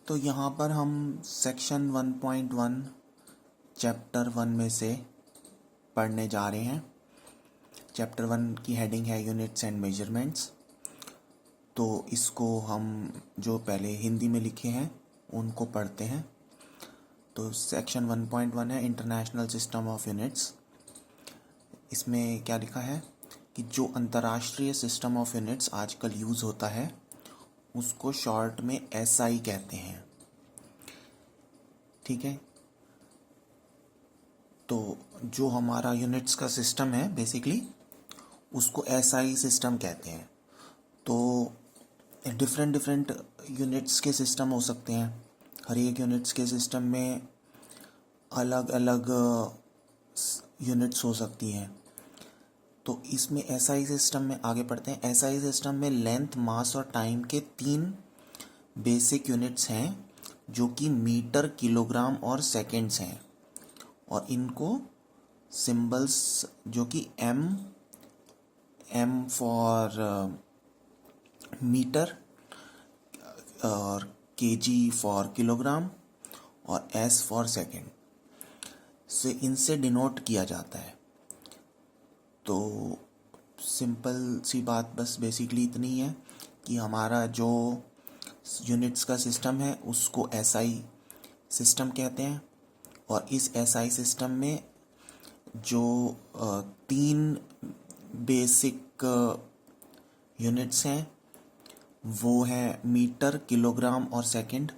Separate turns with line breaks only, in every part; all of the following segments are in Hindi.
तो यहाँ पर हम सेक्शन 1.1 चैप्टर 1 में से पढ़ने जा रहे हैं। चैप्टर 1 की हेडिंग है यूनिट्स एंड मेजरमेंट्स। तो इसको हम जो पहले हिंदी में लिखे हैं उनको पढ़ते हैं। तो सेक्शन 1.1 है इंटरनेशनल सिस्टम ऑफ यूनिट्स। इसमें क्या लिखा है कि जो अंतर्राष्ट्रीय सिस्टम ऑफ यूनिट्स आजकल यूज़ होता है उसको शॉर्ट में एसआई कहते हैं। ठीक है, तो जो हमारा यूनिट्स का सिस्टम है बेसिकली उसको एसआई सिस्टम कहते हैं। तो डिफरेंट यूनिट्स के सिस्टम हो सकते हैं। हर एक यूनिट्स के सिस्टम में अलग अलग यूनिट्स हो सकती हैं। तो इसमें एसआई सिस्टम में आगे पढ़ते हैं। एसआई सिस्टम में लेंथ, मास और टाइम के 3 बेसिक यूनिट्स हैं जो कि मीटर, किलोग्राम और सेकंड्स हैं। और इनको सिंबल्स जो कि एम फॉर मीटर और केजी फॉर किलोग्राम और एस फॉर सेकंड से इनसे डिनोट किया जाता है। तो सिंपल सी बात बस बेसिकली इतनी है कि हमारा जो यूनिट्स का सिस्टम है उसको एसआई सिस्टम कहते हैं। और इस एसआई सिस्टम में जो 3 बेसिक यूनिट्स हैं वो हैं मीटर, किलोग्राम और सेकंड।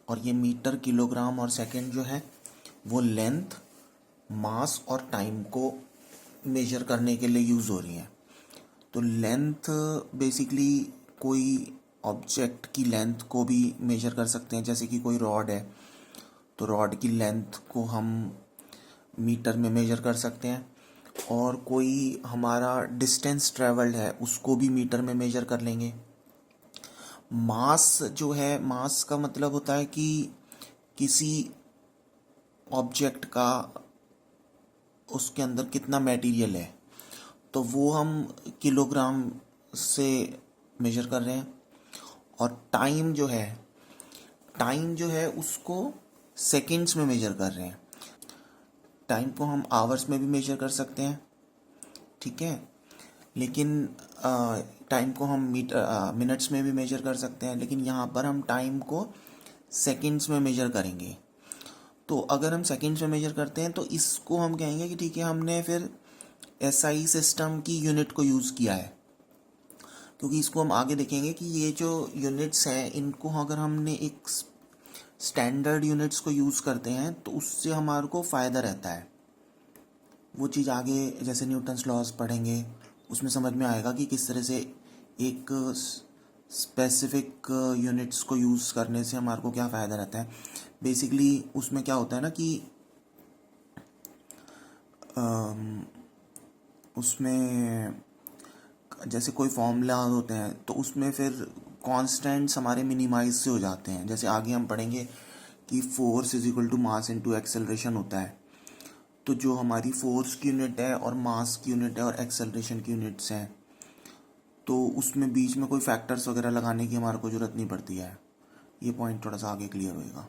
और ये मीटर, किलोग्राम और सेकंड जो है वो लेंथ, मास और टाइम को मेजर करने के लिए यूज़ हो रही हैं। तो लेंथ बेसिकली कोई ऑब्जेक्ट की लेंथ को भी मेजर कर सकते हैं। जैसे कि कोई रॉड है तो रॉड की लेंथ को हम मीटर में मेजर कर सकते हैं। और कोई हमारा डिस्टेंस ट्रेवल्ड है उसको भी मीटर में मेजर कर लेंगे। मास जो है, मास का मतलब होता है कि किसी ऑब्जेक्ट का उसके अंदर कितना मटेरियल है, तो वो हम किलोग्राम से मेजर कर रहे हैं। और टाइम जो है उसको सेकंड्स में मेजर कर रहे हैं। टाइम को हम आवर्स में भी मेजर कर सकते हैं, ठीक है, लेकिन टाइम को हम मिनट्स में भी मेजर कर सकते हैं, लेकिन यहाँ पर हम टाइम को सेकंड्स में मेजर करेंगे। तो अगर हम सेकंड्स में मेजर करते हैं तो इसको हम कहेंगे कि ठीक है, हमने फिर एसआई सिस्टम की यूनिट को यूज़ किया है। क्योंकि इसको हम आगे देखेंगे कि ये जो यूनिट्स हैं इनको अगर हमने एक स्टैंडर्ड यूनिट्स को यूज़ करते हैं तो उससे हमारे को फ़ायदा रहता है। वो चीज़ आगे जैसे न्यूटन्स लॉज पढ़ेंगे उसमें समझ में आएगा कि किस तरह से एक स्पेसिफिक यूनिट्स को यूज़ करने से हमारे को क्या फ़ायदा रहता है। बेसिकली उसमें क्या होता है ना कि उसमें जैसे कोई फॉर्मूला होते हैं तो उसमें फिर कांस्टेंट्स हमारे मिनिमाइज से हो जाते हैं। जैसे आगे हम पढ़ेंगे कि force is equal to mass into acceleration होता है। तो जो हमारी फोर्स की यूनिट है और मास की यूनिट है और एक्सेलरेशन की यूनिट्स हैं, तो उसमें बीच में कोई फैक्टर्स वगैरह लगाने की हमारे को ज़रूरत नहीं पड़ती है। ये पॉइंट थोड़ा सा आगे क्लियर होएगा।